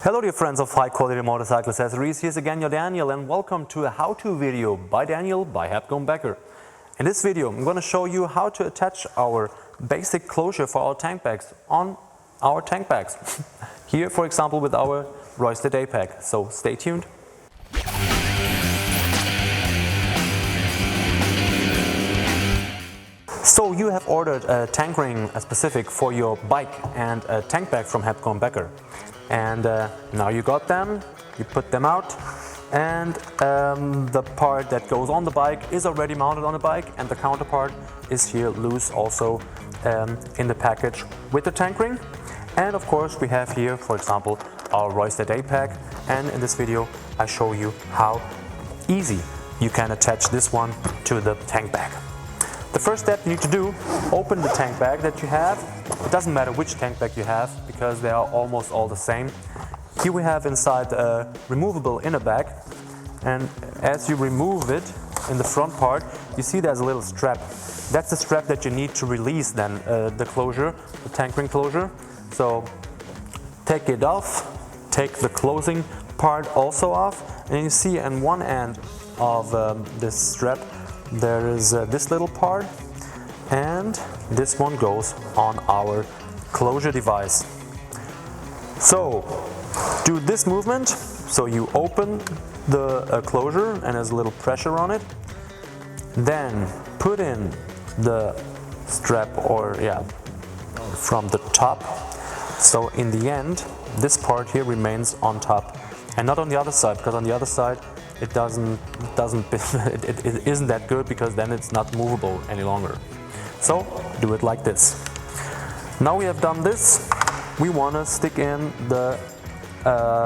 Hello dear friends of high quality motorcycle accessories, here's again your Daniel and welcome to a how-to video by Daniel by Hepco&Becker. In this video I'm going to show you how to attach our basic closure for our tank bags on our tank bags. Here for example with our roisted A-pack, so stay tuned. So you have ordered a tank ring specific for your bike and a tank bag from Hepco&Becker. And now you got them, you put them out, and the part that goes on the bike is already mounted on the bike, and the counterpart is here loose also in the package with the tank ring. And of course we have here, for example, our roisted A-pack, and in this video I show you how easy you can attach this one to the tank bag. The first step you need to do, open the tank bag that you have. It doesn't matter which tank bag you have because they are almost all the same. Here we have inside a removable inner bag, and as you remove it in the front part you see there's a little strap. That's the strap that you need to release then the closure, the tank ring closure. So take it off, take the closing part also off, and you see on one end of this strap there is this little part, and this one goes on our closure device. So do this movement, so you open the closure and there's a little pressure on it, then put in the strap from the top, so in the end this part here remains on top and not on the other side, because on the other side it isn't that good, because then it's not movable any longer. So do it like this. Now we have done this, we want to stick in the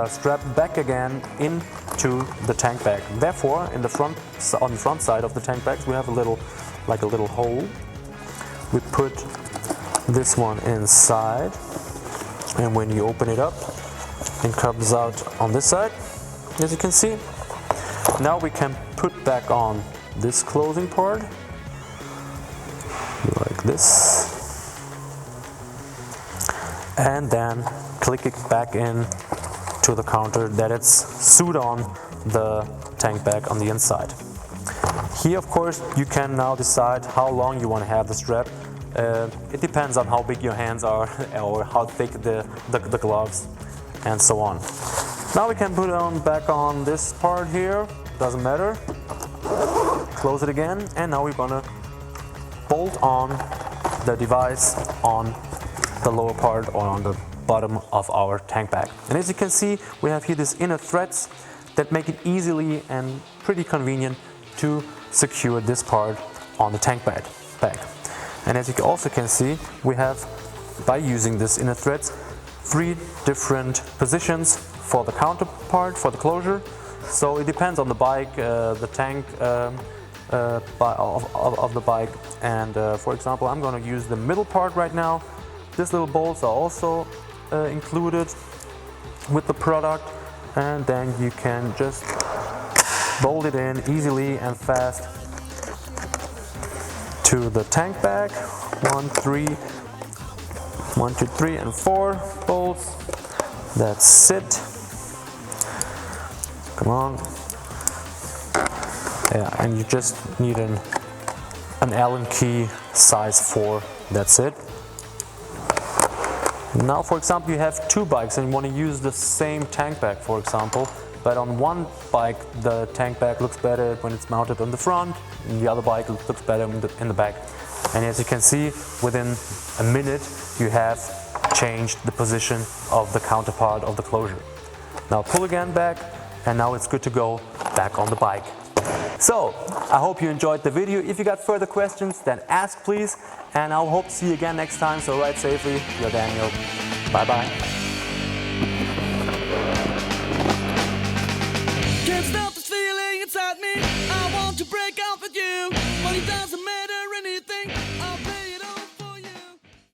strap back again into the tank bag. Therefore, on the front side of the tank bags we have a little hole. We put this one inside, and when you open it up, it comes out on this side, as you can see. Now we can put back on this closing part, like this, and then click it back in to the counter that it's sewed on the tank bag on the inside. Here of course you can now decide how long you want to have the strap. It depends on how big your hands are or how thick the gloves and so on. Now we can put it back on this part here, doesn't matter. Close it again, and now we're gonna bolt on the device on the lower part or on the bottom of our tank bag. And as you can see, we have here these inner threads that make it easily and pretty convenient to secure this part on the tank bag. And as you also can see, we have, by using this inner threads, 3 different positions for the counterpart, for the closure. So it depends on the bike, the tank of the bike, and for example I'm going to use the middle part right now. These little bolts are also included with the product, and then you can just bolt it in easily and fast to the tank bag. 1, 2, 3 and 4 bolts. That's it. Come on. Yeah, and you just need an Allen key size 4. That's it. Now for example you have 2 bikes and you want to use the same tank bag, for example, but on one bike the tank bag looks better when it's mounted on the front, and the other bike looks better in the back. And as you can see, within a minute you have changed the position of the counterpart of the closure. Now pull again back, and now it's good to go back on the bike. So I hope you enjoyed the video. If you got further questions, then ask please, and I'll hope to see you again next time. So ride safely, your Daniel. Bye bye.